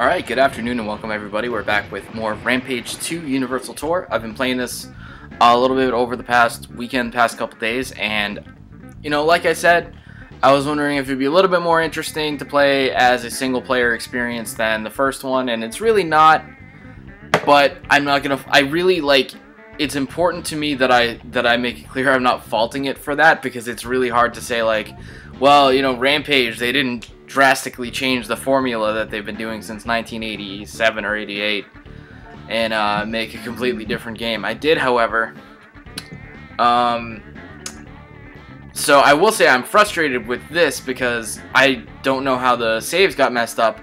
Alright, good afternoon and welcome everybody. We're back with more Rampage 2 Universal Tour. I've been playing this a little bit over the past couple days, and like I said, I was wondering if it'd be a little bit more interesting to play as a single player experience than the first one, and it's really not, but I really it's important to me that I make it clear I'm not faulting it for that, because it's really hard to say well, Rampage, they didn't drastically change the formula that they've been doing since 1987 or 88 and make a completely different game. I did, however. So I will say I'm frustrated with this because I don't know how the saves got messed up,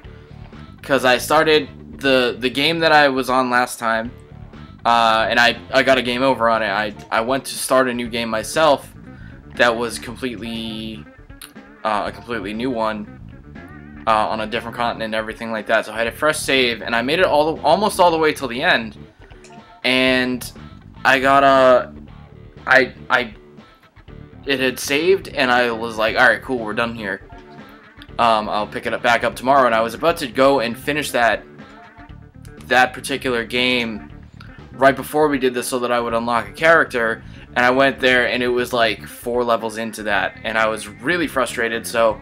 because I started the game that I was on last time, and I got a game over on it. I went to start a new game myself that was completely a completely new one on a different continent and everything like that. So I had a fresh save, and I made it almost all the way till the end, and I got it had saved, and I was like, alright, cool, we're done here. I'll pick it back up tomorrow, and I was about to go and finish that particular game right before we did this so that I would unlock a character, and I went there, and it was like 4 levels into that, and I was really frustrated. So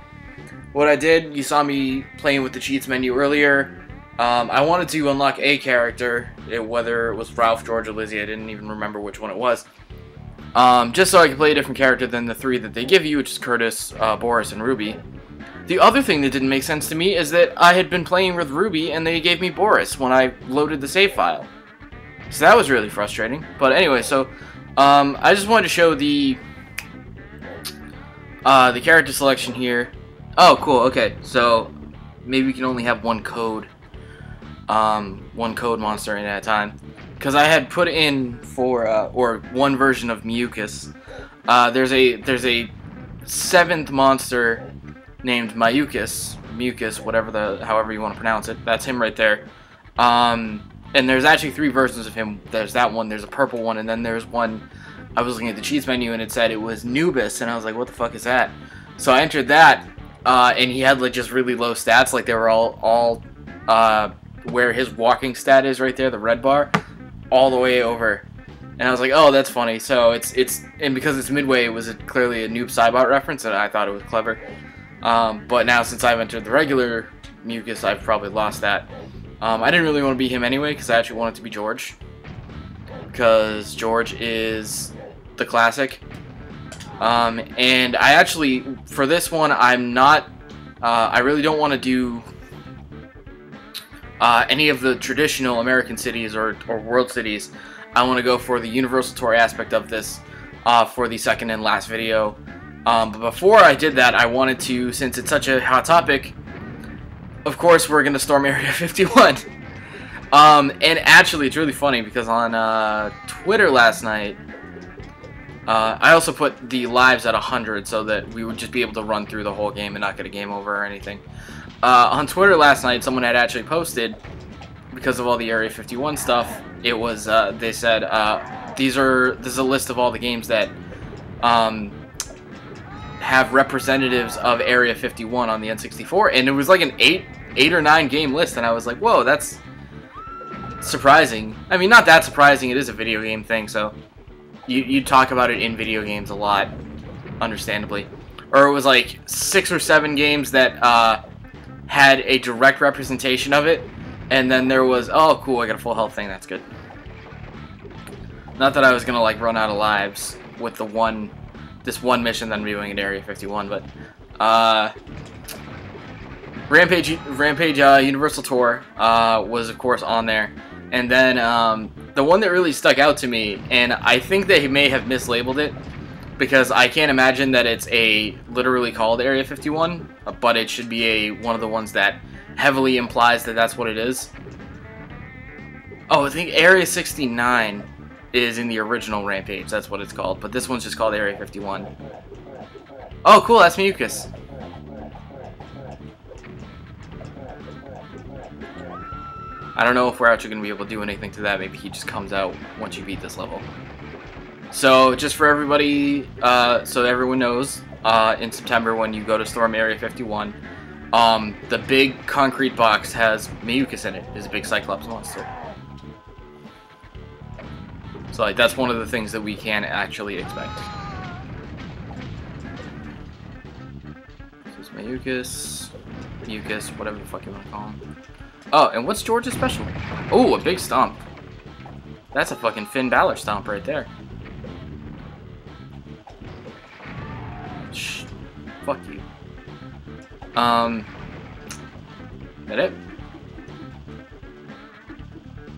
what I did, you saw me playing with the cheats menu earlier. I wanted to unlock a character, whether it was Ralph, George, or Lizzie. I didn't even remember which one it was. Just so I could play a different character than the 3 that they give you, which is Curtis, Boris, and Ruby. The other thing that didn't make sense to me is that I had been playing with Ruby, and they gave me Boris when I loaded the save file. So that was really frustrating. But anyway, so I just wanted to show the character selection here. Oh, cool. Okay, so maybe we can only have one code monster in at a time, because I had put in for or one version of Mucus. There's a 7th monster named Mucus, however you want to pronounce it. That's him right there. And there's actually 3 versions of him. There's that one, there's a purple one, and then there's one. I was looking at the cheats menu and it said it was Nubis, and I was like, what the fuck is that? So I entered that, and he had just really low stats, they were all where his walking stat is right there, the red bar, all the way over. And I was like, oh, that's funny. So and because it's midway, it was clearly a Noob Saibot reference, and I thought it was clever. But now, since I've entered the regular Mucus, I've probably lost that. I didn't really want to be him anyway, because I actually wanted to be George, because George is the classic. And I actually, for this one, I'm not, I really don't want to do any of the traditional American cities or world cities. I want to go for the Universal Tour aspect of this for the second and last video. But before I did that, I wanted to, since it's such a hot topic, of course we're going to storm Area 51. And actually, it's really funny, because on Twitter last night, I also put the lives at 100 so that we would just be able to run through the whole game and not get a game over or anything. On Twitter last night, someone had actually posted, because of all the Area 51 stuff, it was, they said, this is a list of all the games that have representatives of Area 51 on the N64, and it was like an 8 or 9 game list, and I was like, whoa, that's surprising. I mean, not that surprising, it is a video game thing, so you talk about it in video games a lot, understandably. Or it was like 6 or 7 games that had a direct representation of it, and then there was, oh cool, I got a full health thing, that's good. Not that I was gonna run out of lives with this one mission that I'm doing in Area 51, but Rampage Universal Tour was of course on there, and then the one that really stuck out to me, and I think they may have mislabeled it, because I can't imagine that it's literally called Area 51, but it should be one of the ones that heavily implies that that's what it is. Oh, I think Area 69 is in the original Rampage, that's what it's called, but this one's just called Area 51. Oh, cool, that's Mucus. I don't know if we're actually going to be able to do anything to that. Maybe he just comes out once you beat this level. So, just for everybody, so everyone knows, in September when you go to storm Area 51, The big concrete box has Miyukas in it. It's a big Cyclops monster. So like that's one of the things that we can actually expect. This is Miyukas, whatever the fuck you want to call him. Oh, and what's George's special? Oh, a big stomp. That's a fucking Finn Balor stomp right there. Shh. Fuck you. That it?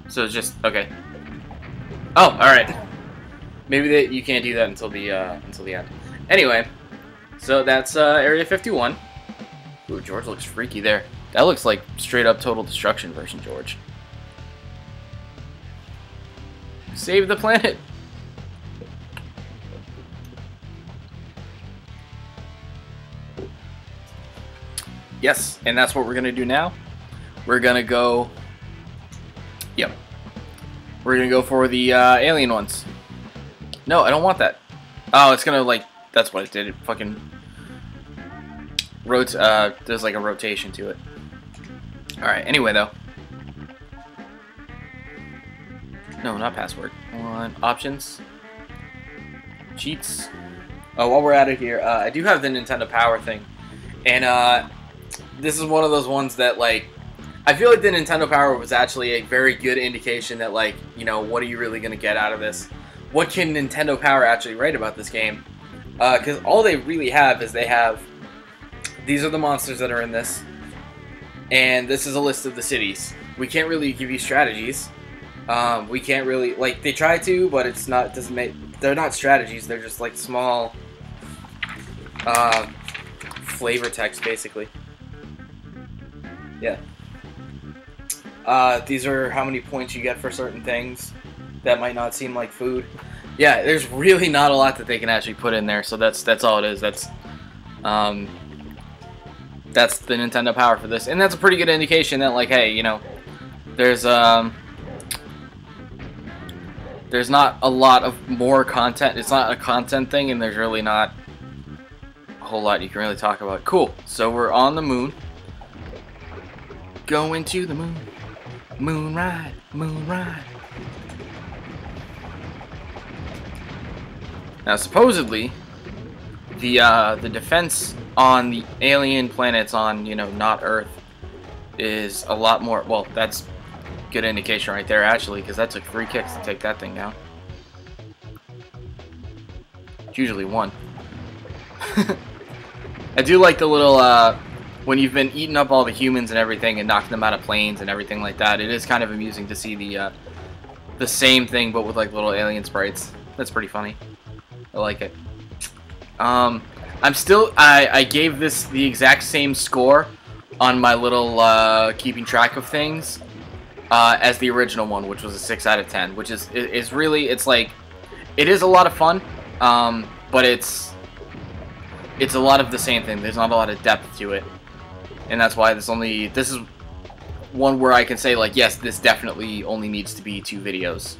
So it's just okay. Oh, all right. Maybe you can't do that until the end. Anyway, so that's Area 51. Ooh, George looks freaky there. That looks like straight up Total Destruction version George. Save the planet. Yes, and that's what we're gonna do now. We're gonna go. Yep. We're gonna go for the alien ones. No, I don't want that. Oh, it's gonna like. That's what it did. It fucking there's like a rotation to it. All right. Anyway, though. No, not password. On options. Cheats. Oh, while we're at it here, I do have the Nintendo Power thing, and this is one of those ones that like. I feel like the Nintendo Power was actually a very good indication that, like, you know, what are you really going to get out of this? What can Nintendo Power actually write about this game? Because all they really have is they have, these are the monsters that are in this, and this is a list of the cities. We can't really give you strategies. We can't really, like, they try to, but it's not, doesn't make, they're not strategies, they're just, like, small, flavor text, basically. Yeah. These are how many points you get for certain things that might not seem like food. Yeah, there's really not a lot that they can actually put in there, so that's all it is. That's the Nintendo Power for this, and that's a pretty good indication that, like, hey, you know, there's not a lot of more content. It's not a content thing, and there's really not a whole lot you can really talk about. Cool. So we're on the moon. Going to the moon. Moon ride, moon ride. Now, supposedly, the defense on the alien planets on, you know, not Earth is a lot more. Well, that's good indication right there, actually, because that took 3 kicks to take that thing down. It's usually 1. I do like the little when you've been eating up all the humans and everything and knocking them out of planes and everything like that, it is kind of amusing to see the same thing but with like little alien sprites. That's pretty funny. I like it. I gave this the exact same score on my little keeping track of things as the original one, which was a 6 out of 10, which is really, it's like, it is a lot of fun, but it's a lot of the same thing. There's not a lot of depth to it. And that's why this is one where I can say, like, yes, this definitely only needs to be 2 videos.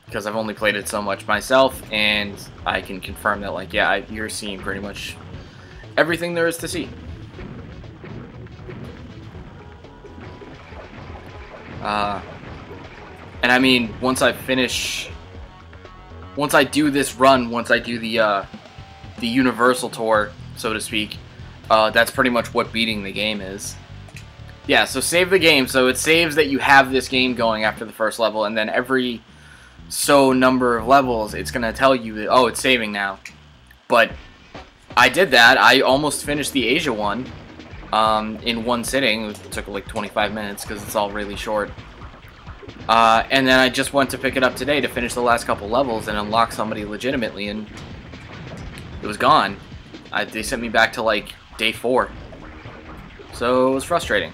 Because I've only played it so much myself, and I can confirm that, like, yeah, you're seeing pretty much everything there is to see. And I mean, once I do this run, once I do the Universal Tour, so to speak, that's pretty much what beating the game is. Yeah, so save the game. So it saves that you have this game going after the first level, and then every number of levels, it's going to tell you that, oh, it's saving now. But I did that. I almost finished the Asia one in one sitting. It took like 25 minutes because it's all really short. And then I just went to pick it up today to finish the last couple levels and unlock somebody legitimately, and it was gone. They sent me back to like day 4, so it was frustrating.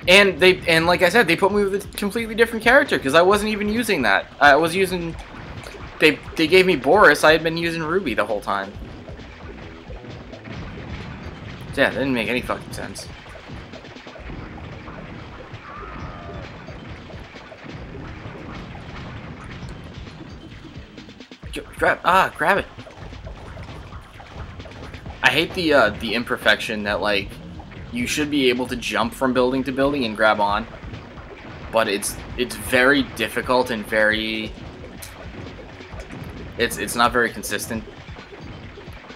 And like I said, they put me with a completely different character because I wasn't even using that. I was using. They gave me Boris. I had been using Ruby the whole time. So yeah, that didn't make any fucking sense. Grab it. I I hate the imperfection that, like, you should be able to jump from building to building and grab on, but it's very difficult and very... It's not very consistent.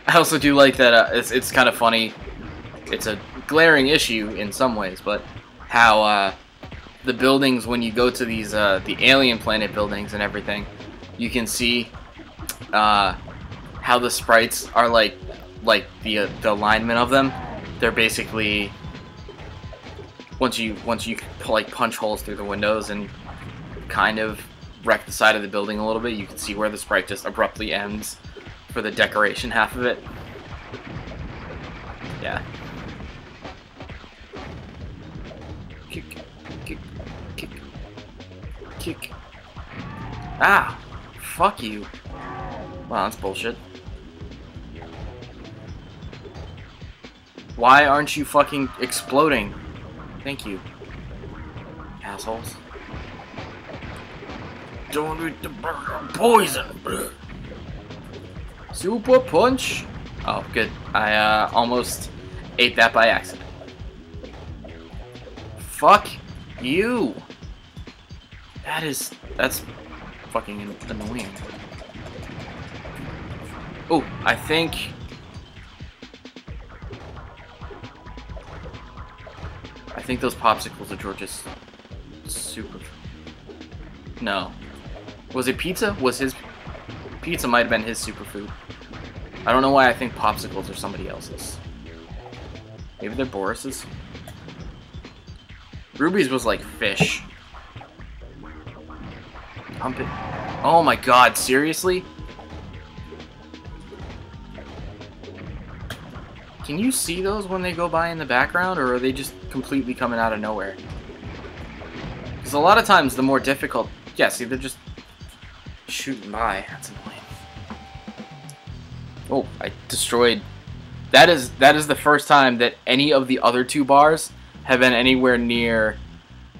I also do like that it's kind of funny. It's a glaring issue in some ways, but how the buildings, when you go to these the alien planet buildings and everything, you can see how the sprites are like the alignment of them. They're basically once you like punch holes through the windows and kind of wreck the side of the building a little bit, you can see where the sprite just abruptly ends for the decoration half of it. Yeah. Kick, kick, kick, kick. Ah! Fuck you. Wow, that's bullshit. Why aren't you fucking exploding? Thank you. Assholes. Don't eat the burger. Poison! Super punch! Oh, good. I almost ate that by accident. Fuck you! That's fucking annoying. Oh, I think those popsicles are George's super... No. Was it pizza? Was his... Pizza might have been his superfood. I don't know why I think popsicles are somebody else's. Maybe they're Boris's? Ruby's was like fish. Pump it. Oh my god, seriously? Can you see those when they go by in the background, or are they just completely coming out of nowhere? Because a lot of times the more difficult... Yeah, see, they're just shooting by. That's annoying. Oh, I destroyed... That is the first time that any of the other two bars have been anywhere near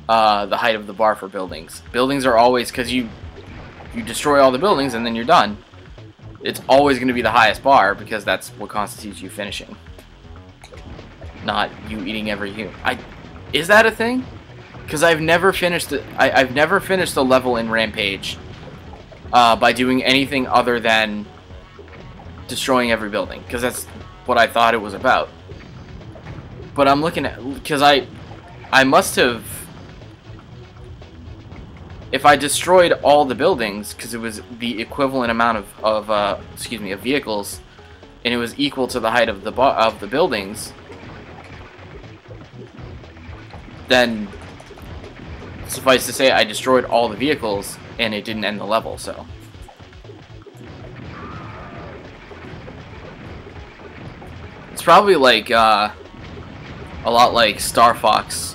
the height of the bar for buildings. Buildings are always... Because you destroy all the buildings and then you're done. It's always going to be the highest bar because that's what constitutes you finishing. Not you eating every human. Is that a thing? Because I've never finished I've never finished a level in Rampage by doing anything other than destroying every building, because that's what I thought it was about. But I'm looking at, because I must have, if I destroyed all the buildings, because it was the equivalent amount of vehicles, and it was equal to the height of the buildings, then suffice to say I destroyed all the vehicles and it didn't end the level. So it's probably like a lot like Star Fox,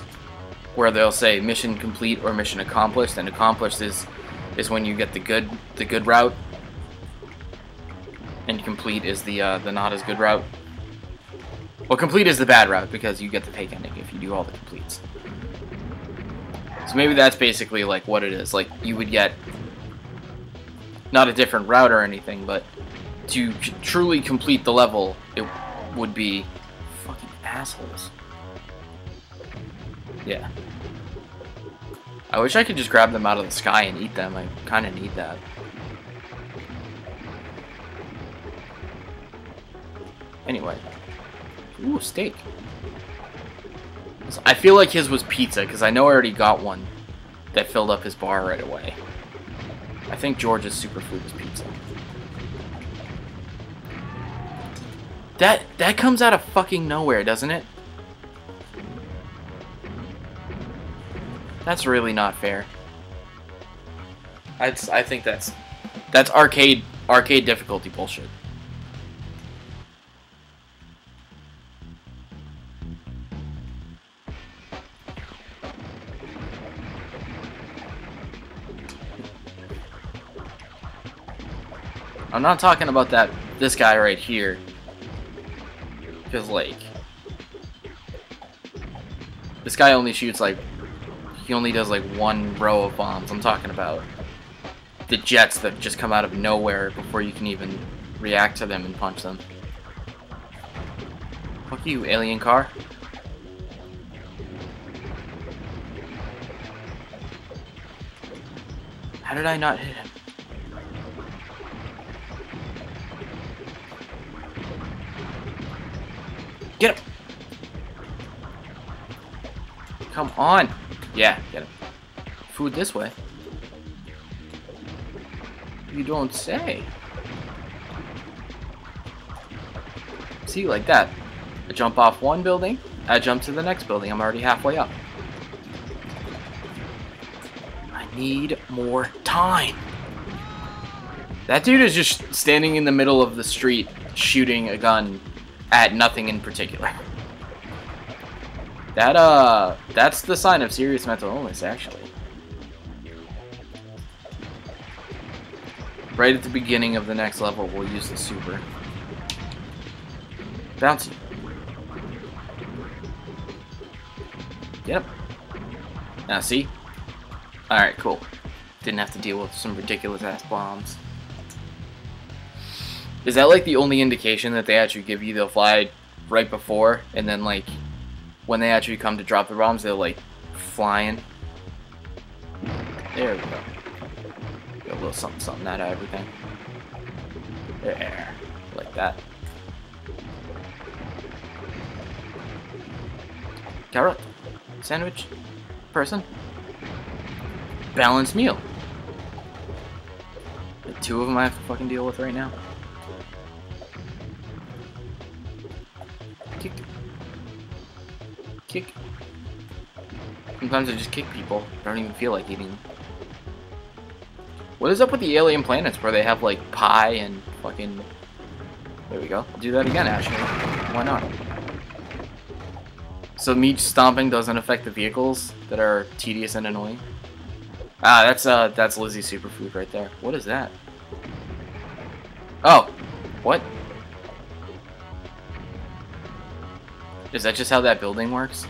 where they'll say mission complete or mission accomplished, and accomplished is when you get the good route, and complete is the not as good route. Well, complete is the bad route because you get the fake ending if you do all the completes. So maybe that's basically like what it is. Like, you would get not a different route or anything, but to truly complete the level, it would be fucking assholes. Yeah. I wish I could just grab them out of the sky and eat them. I kind of need that. Anyway. Ooh, steak. I feel like his was pizza, because I know I already got one that filled up his bar right away. I think George's superfood is pizza. That comes out of fucking nowhere, doesn't it? That's really not fair. I think that's arcade difficulty bullshit. I'm not talking about this guy right here. Because, like, this guy only shoots, like, he only does, like, one row of bombs. I'm talking about the jets that just come out of nowhere before you can even react to them and punch them. Fuck you, alien car. How did I not hit him? Get him! Come on! Yeah, get him. Food this way. You don't say. See, like that. I jump off one building, I jump to the next building. I'm already halfway up. I need more time. That dude is just standing in the middle of the street shooting a gun at nothing in particular. That's the sign of serious mental illness, actually. Right at the beginning of the next level, we'll use the super. Bouncy. Get him. Now, see? Alright, cool. Didn't have to deal with some ridiculous-ass bombs. Is that, like, the only indication that they actually give you? They'll fly right before, and then, like, when they actually come to drop the bombs, they're, like, flying. There we go. Got a little something out of everything. There. Like that. Carrot. Sandwich. Person. Balanced meal. The two of them I have to fucking deal with right now. Kick. Kick. Sometimes I just kick people. I don't even feel like eating them. What is up with the alien planets where they have like pie and fucking... There we go. I'll do that again, actually. Why not? So me stomping doesn't affect the vehicles that are tedious and annoying. Ah, that's Lizzie's superfood right there. What is that? Oh, what? Is that just how that building works?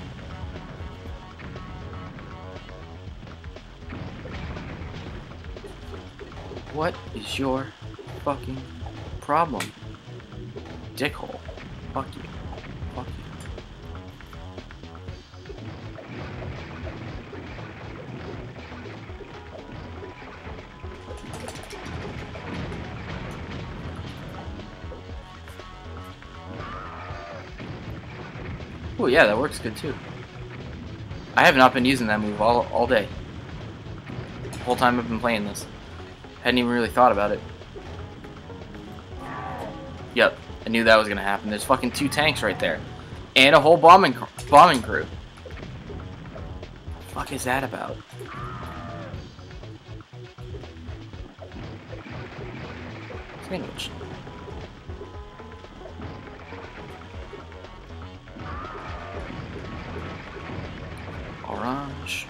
What is your fucking problem? Dickhole. Fuck you. Fuck you. Oh yeah, that works good too. I have not been using that move all day. The whole time I've been playing this. Hadn't even really thought about it. Yep, I knew that was gonna happen. There's fucking 2 tanks right there. And a whole bombing crew. What the fuck is that about? Sandwich. Orange.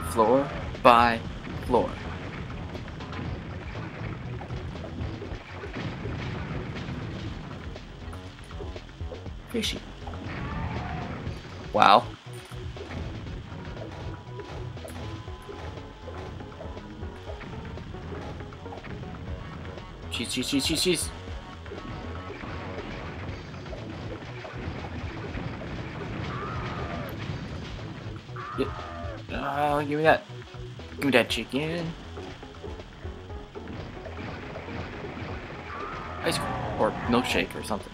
Floor by floor. Fishy. Wow. Cheese. Oh, give me that. Give me that chicken. Ice cream. Or milkshake or something.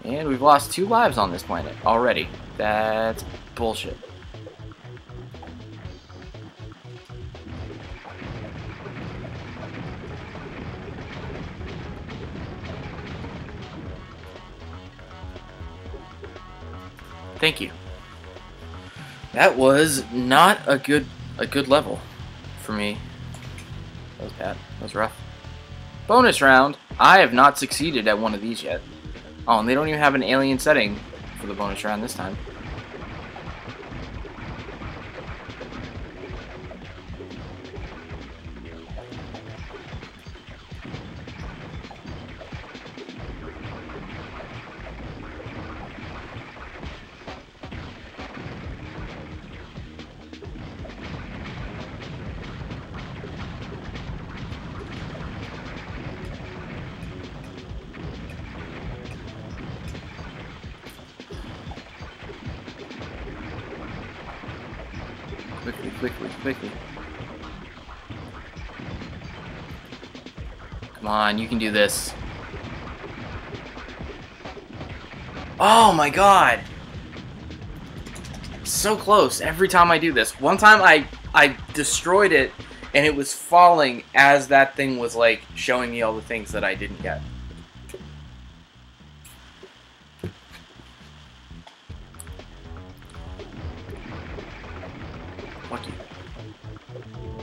And we've lost 2 lives on this planet already. That's bullshit. Thank you. That was not a good level for me. That was bad. That was rough. Bonus round. I have not succeeded at one of these yet. Oh, and they don't even have an alien setting for the bonus round this time. Quickly, quickly, quickly. Come on, you can do this. Oh my god! So close every time I do this. One time I destroyed it and it was falling as that thing was like showing me all the things that I didn't get. Fuck you.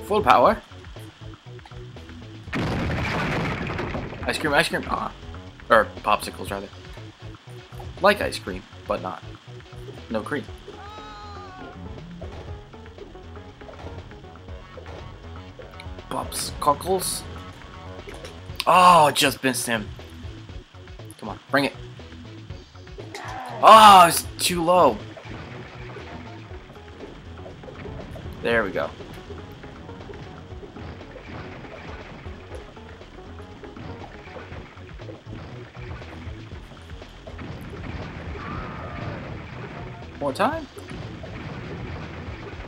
Full power. Ice cream, ice cream. Ah. Or popsicles, rather. Like ice cream, but not. No cream. Pops, cockles. Oh, just missed him. Come on, bring it. Oh, it's too low. There we go. More time.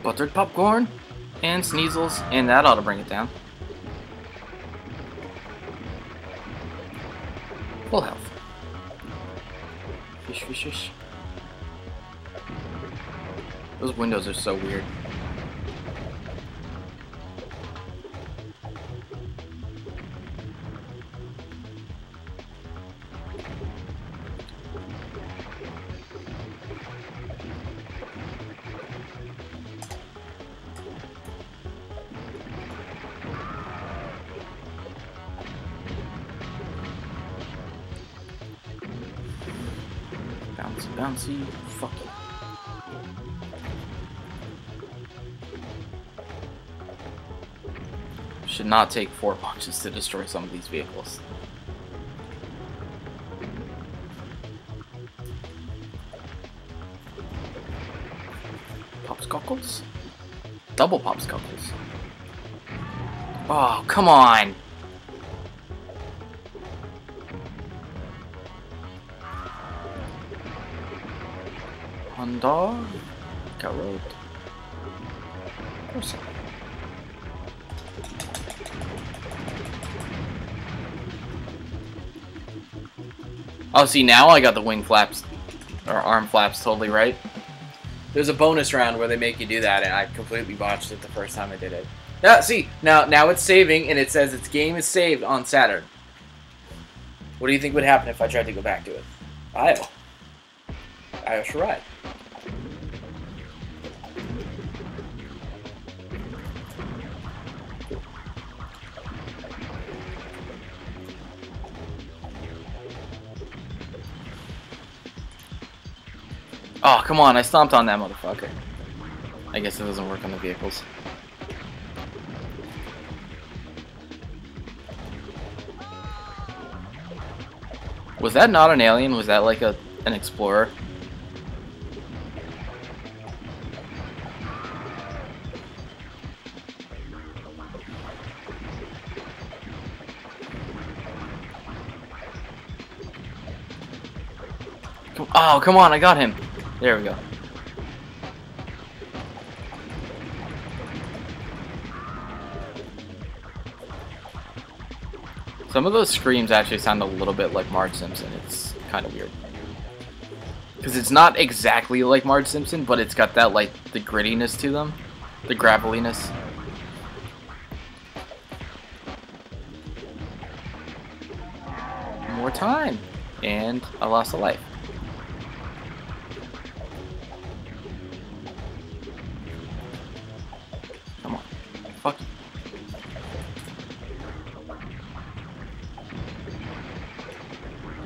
Buttered popcorn and sneezels, and that ought to bring it down. Full health. Fish, fish, fish. Those windows are so weird. Bouncy, bouncy, fuck you. Should not take 4 punches to destroy some of these vehicles. Popsicles? Double popsicles. Oh, come on! Honda, carrot, person. Oh, see, now I got the wing flaps, or arm flaps totally right. There's a bonus round where they make you do that, and I completely botched it the first time I did it. Yeah, see, now it's saving, and it says its game is saved on Saturn. What do you think would happen if I tried to go back to it? I should ride. Oh, come on, I stomped on that motherfucker. I guess it doesn't work on the vehicles. Was that not an alien? Was that like an explorer? Oh, come on, I got him. There we go. Some of those screams actually sound a little bit like Marge Simpson. It's kind of weird. Because it's not exactly like Marge Simpson, but it's got that, like, the grittiness to them. The graveliness. More time. And I lost a life. Come on. Fuck you.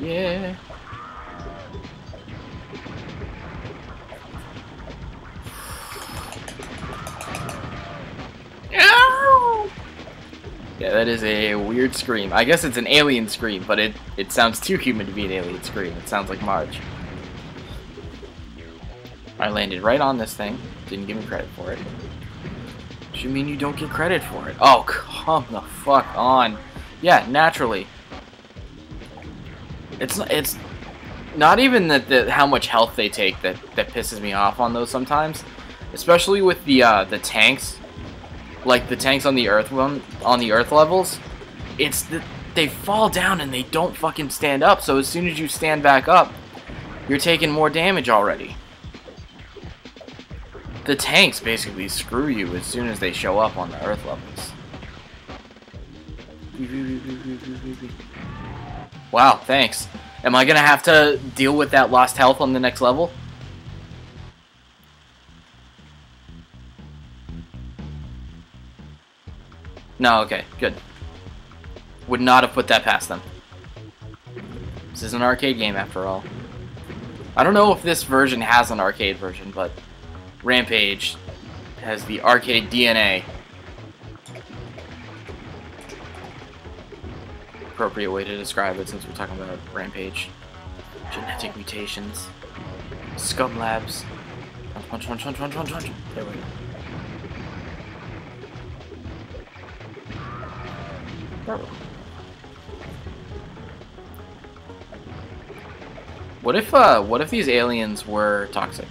Yeah. Yeah, that is a weird scream. I guess it's an alien scream, but it sounds too human to be an alien scream. It sounds like Marge. I landed right on this thing. Didn't give me credit for it. What do you mean you don't get credit for it? Oh, come the fuck on. Yeah, naturally. It's not even that how much health they take that pisses me off on those sometimes. especially with the tanks, like the tanks on the Earth levels. It's that they fall down and they don't fucking stand up. So as soon as you stand back up, you're taking more damage already. The tanks basically screw you as soon as they show up on the Earth levels. Wow, thanks. Am I gonna have to deal with that lost health on the next level? No, okay, good. Would not have put that past them. This is an arcade game after all. I don't know if this version has an arcade version, but Rampage has the arcade DNA. Appropriate way to describe it since we're talking about Rampage. Genetic mutations. Scum labs. Punch. There we go. What if these aliens were toxic?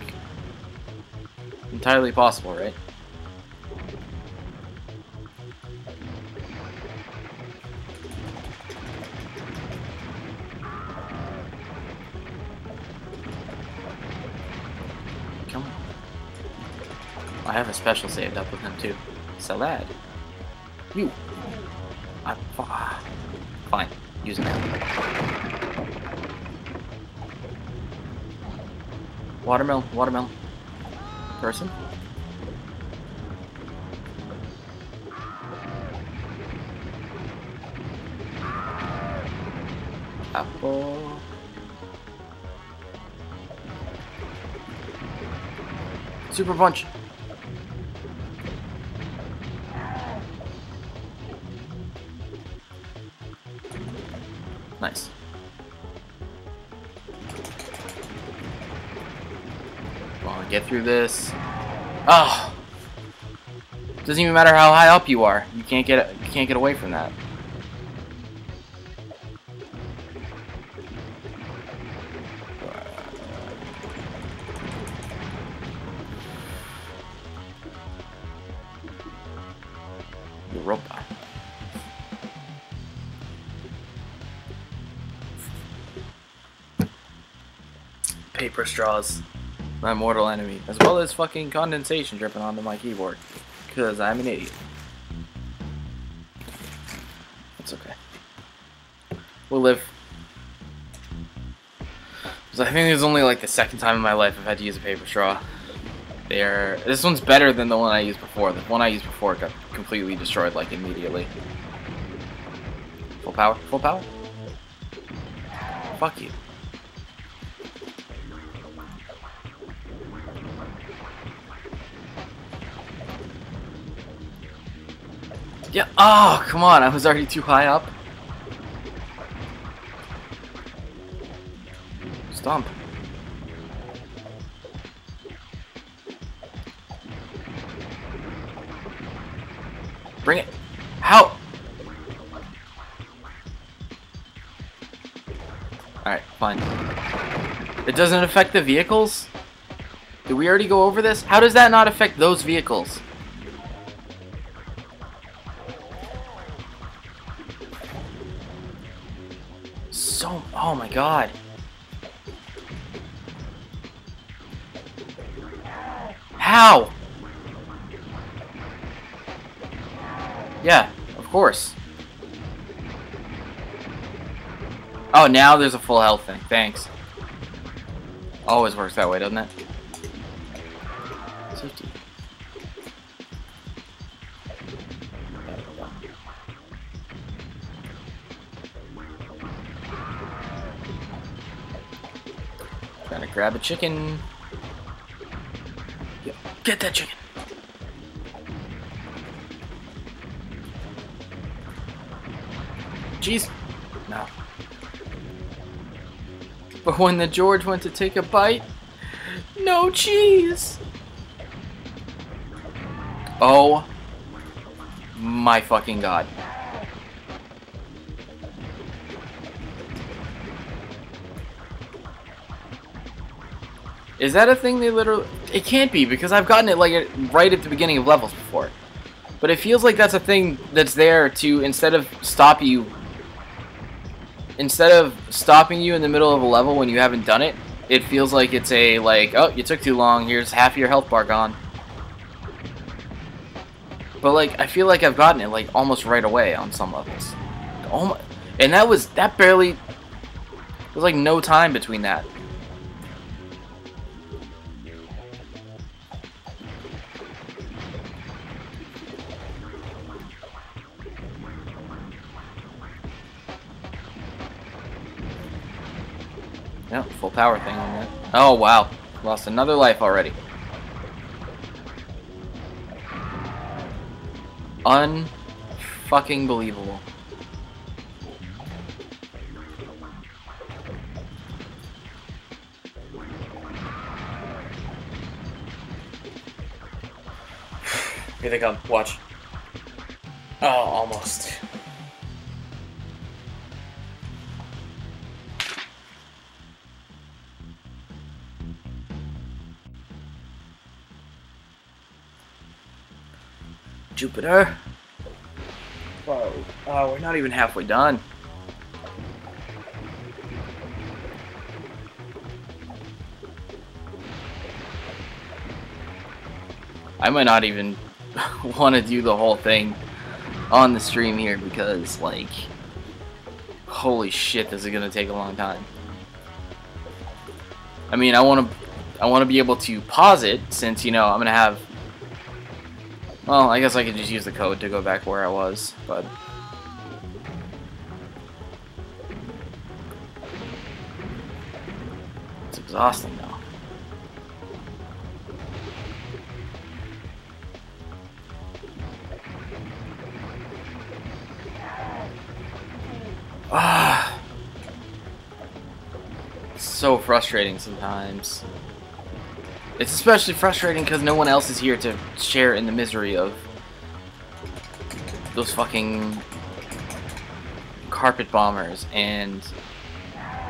Entirely possible, right? Come on. I have a special saved up with him too. Salad. You. Fine. Use it now. Watermelon. Person? Apple. Super punch. Nice. Well, get through this. Oh, doesn't even matter how high up you are. You can't get away from that. Europa. Paper straws. My mortal enemy. As well as fucking condensation dripping onto my keyboard. Because I'm an idiot. It's okay. We'll live. So I think this is only like the second time in my life I've had to use a paper straw. This one's better than the one I used before. The one I used before got completely destroyed like immediately. Full power? Full power? Fuck you. Yeah. Oh, come on. I was already too high up. Stomp. Bring it. How? Alright, fine. It doesn't affect the vehicles? Did we already go over this? How does that not affect those vehicles? Oh my god. How? Yeah, of course. Oh, now there's a full health thing. Thanks. Always works that way, doesn't it? Safety. Gotta grab a chicken. Get that chicken. Jeez. No. But when the George went to take a bite, no cheese. Oh my fucking god. Is that a thing they literally... It can't be, because I've gotten it like right at the beginning of levels before. But it feels like that's a thing that's there to, instead of stopping you in the middle of a level when you haven't done it, it feels like it's a, like, oh, you took too long, here's half your health bar gone. But, like, I feel like I've gotten it, like, almost right away on some levels. Oh my... And that barely... There was, like, no time between that. Yep, full power thing on that. Oh, wow. Lost another life already. Unfucking believable. Here they come. Watch. Oh, almost. Jupiter. Whoa. Oh, we're not even halfway done. I might not even want to do the whole thing on the stream here because, like, holy shit, this is gonna take a long time. I mean, I want to be able to pause it since, you know, I'm gonna have. Well, I guess I could just use the code to go back where I was, but... It's exhausting, though. Ah! It's so frustrating sometimes. It's especially frustrating because no one else is here to share in the misery of those fucking carpet bombers and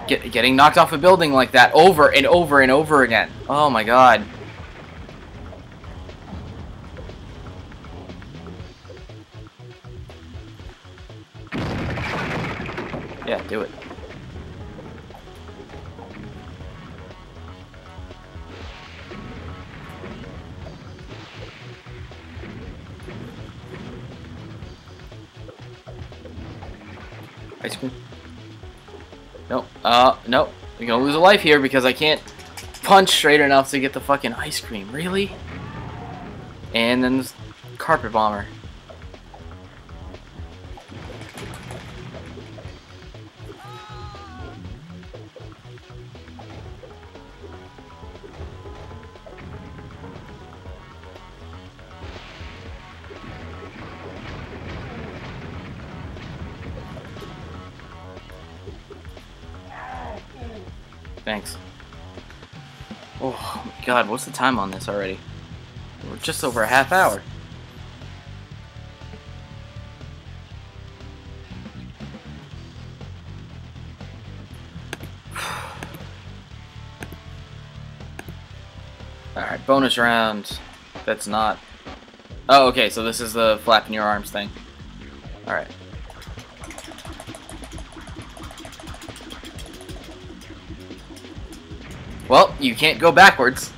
getting knocked off a building like that over and over and over again. Oh my god. Yeah, do it. Ice cream? No. No. We're gonna lose a life here because I can't punch straight enough to get the fucking ice cream. Really? And then this carpet bomber. Thanks. Oh my god, what's the time on this already? We're just over a half hour. Alright, bonus round. That's not... Oh, okay, so this is the flapping your arms thing. Alright. Well, you can't go backwards.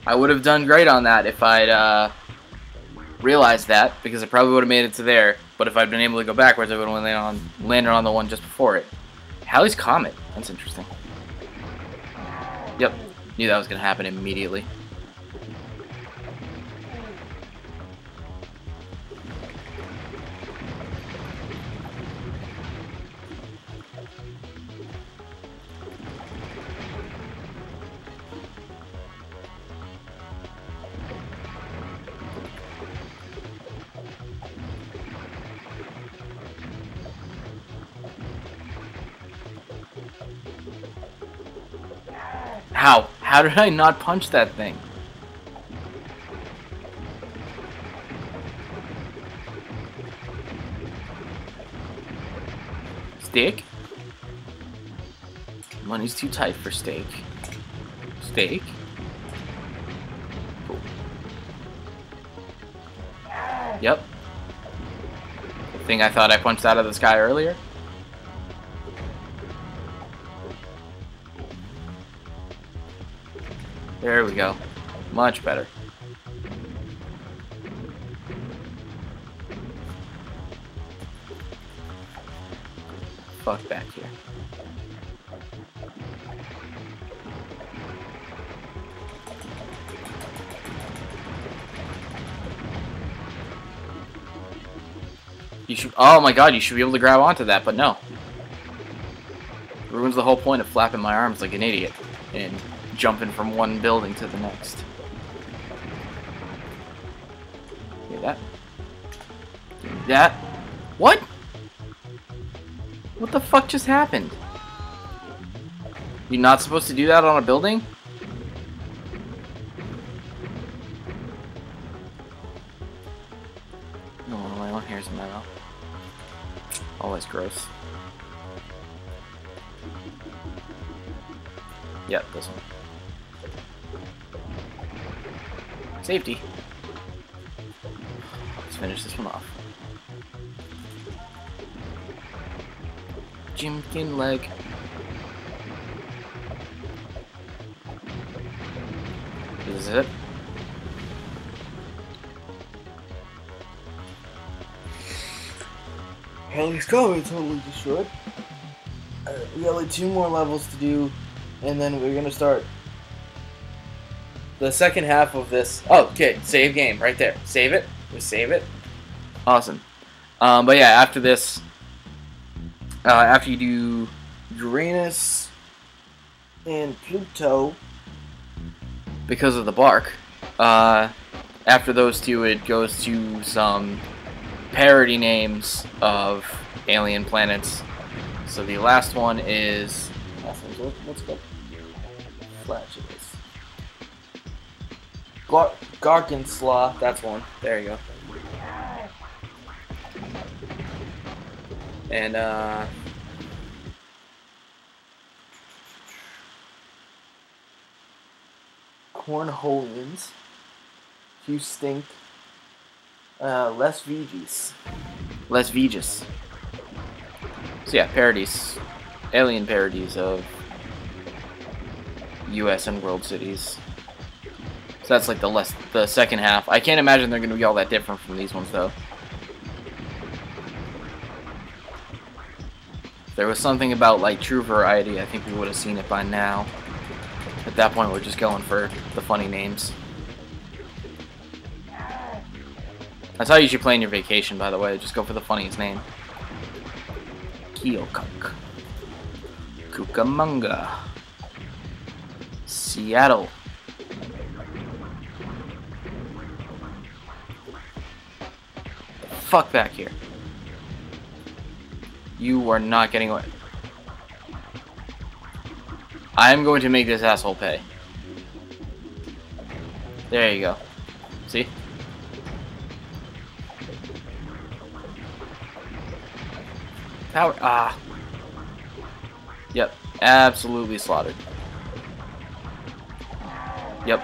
I would have done great on that if I'd realized that, because I probably would have made it to there. But if I'd been able to go backwards, I would have landed on the one just before it. Halley's Comet. That's interesting. Yep. Knew that was going to happen immediately. How? How did I not punch that thing? Steak? Money's too tight for steak. Steak. Cool. Yep. The thing I thought I punched out of the sky earlier. There we go. Much better. Fuck back here. You should. Oh my god, you should be able to grab onto that, but no. Ruins the whole point of flapping my arms like an idiot and jumping from one building to the next. Hear that? Hear that? What? What the fuck just happened? You're not supposed to do that on a building? No, my own hair's in my mouth. Always gross. Yep, this one. Safety. Let's finish this one off. Jimkin leg. This is it. Haley's Comet totally destroyed. We got like 2 more levels to do, and then we're gonna start the second half of this. Oh, okay, save game right there. Save it. We save it. Awesome. But yeah, after this, after you do Uranus and Pluto, because of the bark, after those two, it goes to some parody names of alien planets. So the last one is what's it called? Flatulence. Garganslaw. That's one. There you go. And Cornholians. You stink. Less Vegis. Less Vegis. So yeah, parodies. Alien parodies of US and world cities. So that's like the second half. I can't imagine they're gonna be all that different from these ones though. If there was something about like true variety, I think we would have seen it by now. At that point we're just going for the funny names. That's how you should plan your vacation, by the way. Just go for the funniest name. Keokuk. Cucamonga. Seattle. Fuck back here. You are not getting away. I am going to make this asshole pay. There you go. See? Power. Ah. Yep. Absolutely slaughtered. Yep.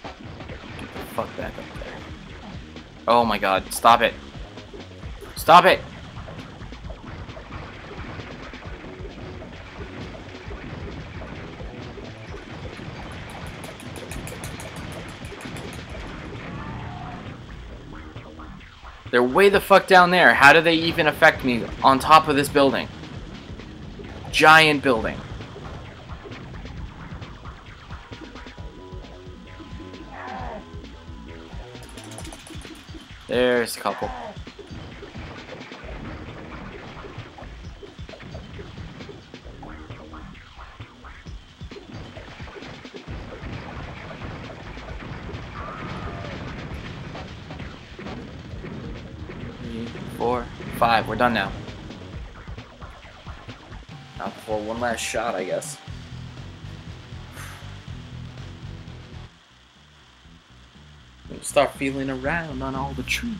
Get the fuck back up there. Oh my god. Stop it. Stop it! They're way the fuck down there. How do they even affect me on top of this building? Giant building. There's a couple. Four, five. We're done now. Now for one last shot, I guess. We'll start feeling around on all the trees.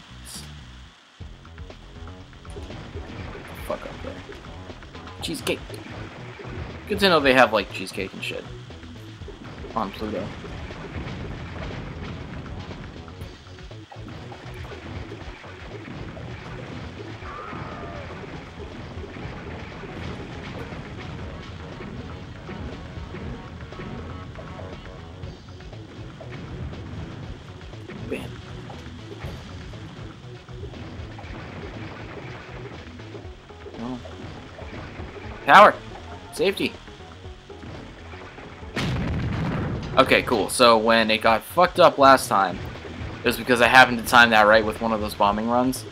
Fuck up there. Cheesecake. Good to know they have like cheesecake and shit. on Pluto. Bam. Oh. Power! Safety! Okay, cool. So when it got fucked up last time, it was because I happened to time that right with one of those bombing runs.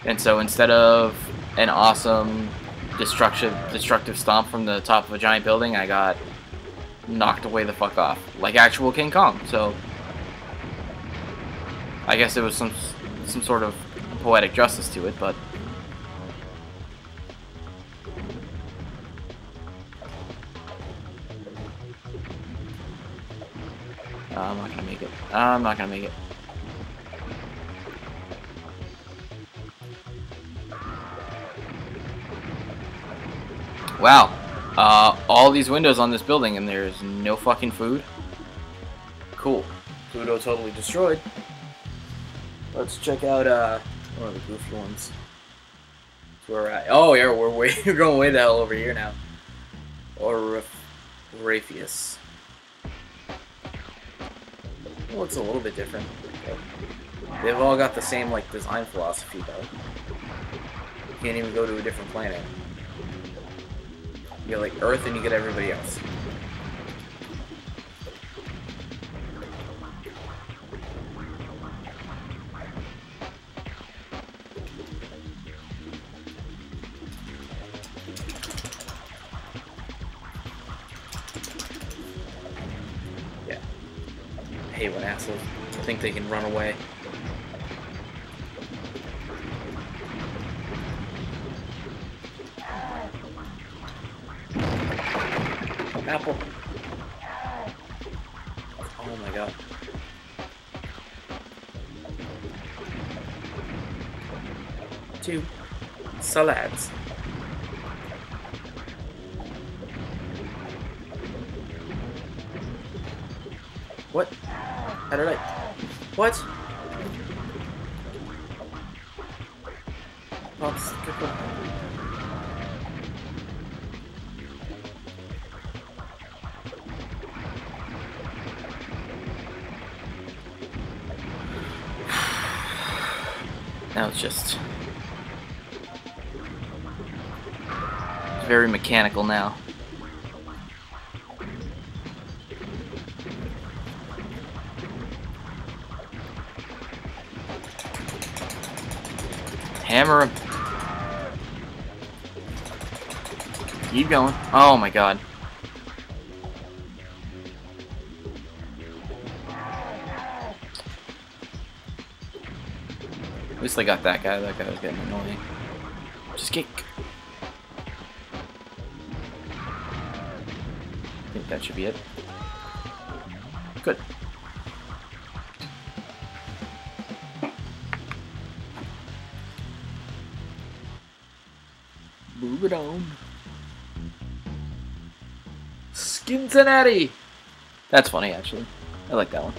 And so instead of an awesome destructive stomp from the top of a giant building, I got knocked away the fuck off. Like actual King Kong. So I guess it was some sort of poetic justice to it, but I'm not gonna make it. I'm not gonna make it. Wow. All these windows on this building and there's no fucking food. Cool. Pluto totally destroyed. Let's check out one of the goofy ones. That's where we're at. Oh yeah, we're going way the hell over here now. Or Rapheus. It looks a little bit different. But they've all got the same like design philosophy though. You can't even go to a different planet. You get like Earth and you get everybody else. Yeah. I hate when assholes think they can run away. Apple. Oh my god. Two salads. What? How did I? What? Popsicle. Now it's just very mechanical now. Hammer him. Keep going. Oh my god. At least I got that guy. That guy was getting annoying. Just kick. I think that should be it. Good. Move it on. Cincinnati! That's funny, actually. I like that one.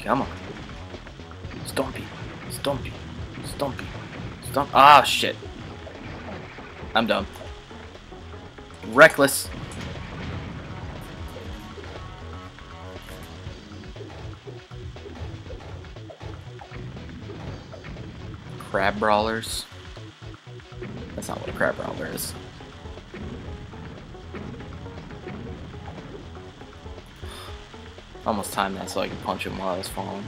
Come on. Stompy. Stompy. Stompy. Stomp. Ah, shit. I'm dumb. Reckless. Crab brawlers. That's not what a crab brawler is. Almost timed that so I could punch him while I was falling.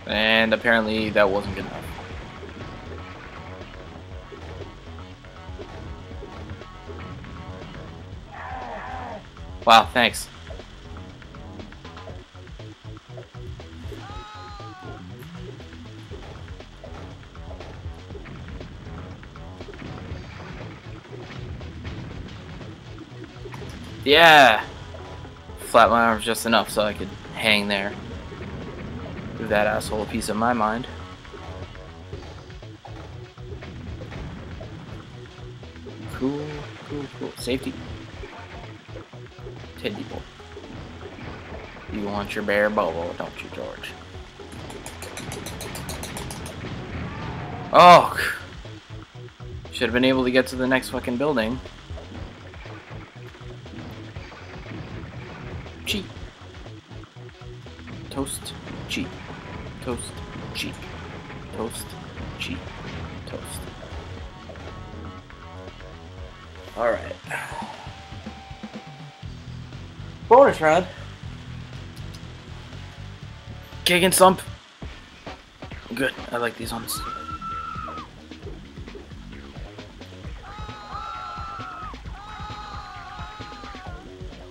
And apparently that wasn't good enough. Wow, thanks. Yeah! Flap my arms just enough so I could hang there. Give that asshole a piece of my mind. Cool, cool, cool. Safety. Teddy boy. You want your bear bubble, don't you, George? Oh! Should have been able to get to the next fucking building. Cheat. Toast. Cheat. Toast. Cheat. Toast. Cheat. Toast. Alright. Bonus round. Kick and stump. Good. I like these ones.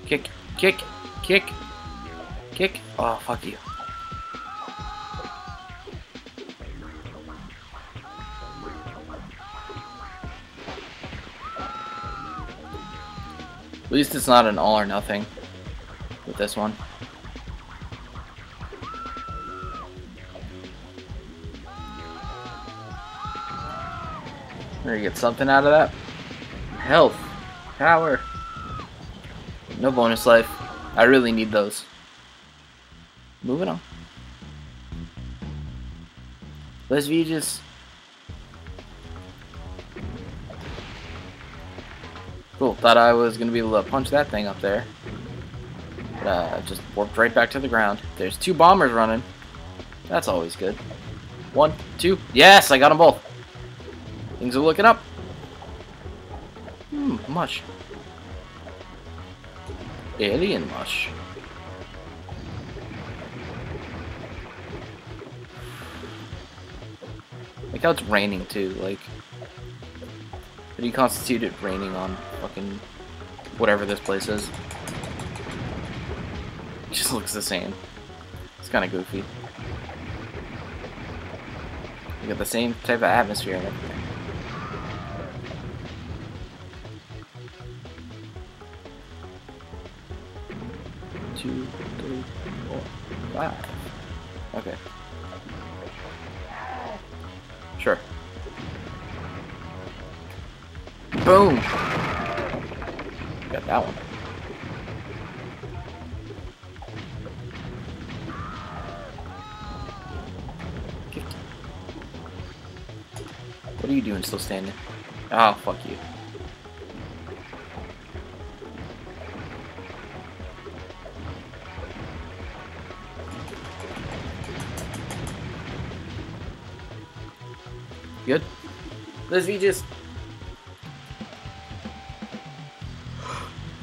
Kick. Kick. Kick. Kick. Oh, fuck you. At least it's not an all or nothing with this one. We're gonna get something out of that. Health. Power. No bonus life. I really need those. Moving on. Let's just... Cool. Thought I was gonna be able to punch that thing up there. But just warped right back to the ground. There's two bombers running. That's always good. 1, 2. Yes, I got them both. Things are looking up. Mush. Alien mush. Like how it's raining too. Like, how do you constitute it raining on fucking whatever this place is? It just looks the same. It's kind of goofy. You got the same type of atmosphere and everything. Two, 3, 4, 5. Okay. Sure. Boom! Got that one. What are you doing still standing? Oh, fuck you. Good? Let's be just...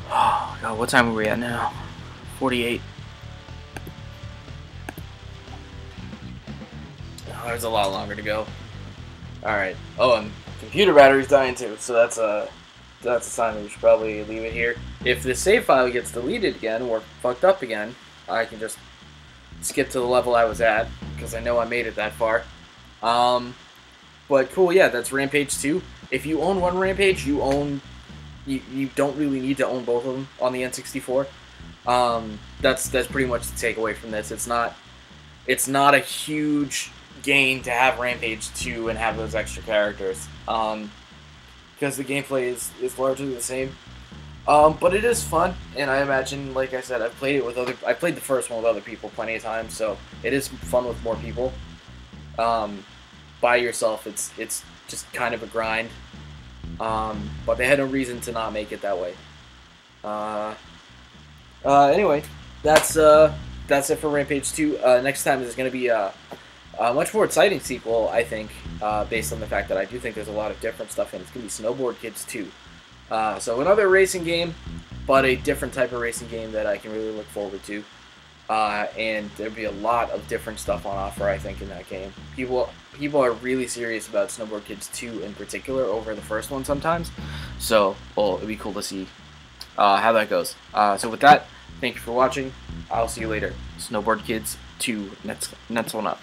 Oh, God, what time are we at now? 48. Oh, there's a lot longer to go. Alright. Oh, and computer battery's dying too, so that's a sign that we should probably leave it here. If the save file gets deleted again, or fucked up again, I can just skip to the level I was at, because I know I made it that far. But cool, yeah, that's Rampage 2. If you own one Rampage, you don't really need to own both of them on the N64. That's pretty much the takeaway from this. It's not a huge gain to have Rampage 2 and have those extra characters, because the gameplay is largely the same. But it is fun, and I imagine, like I said, I played the first one with other people plenty of times, so it is fun with more people. By yourself, it's just kind of a grind. But they had no reason to not make it that way. Anyway, that's it for Rampage 2. Next time is going to be a much more exciting sequel, I think, based on the fact that I do think there's a lot of different stuff in it. It's going to be Snowboard Kids 2. So another racing game, but a different type of racing game that I can really look forward to. And there'll be a lot of different stuff on offer, I think, in that game. People are really serious about Snowboard Kids 2 in particular over the first one sometimes. So, well, it'd be cool to see how that goes. So with that, thank you for watching. I'll see you later. Snowboard Kids 2, next one up.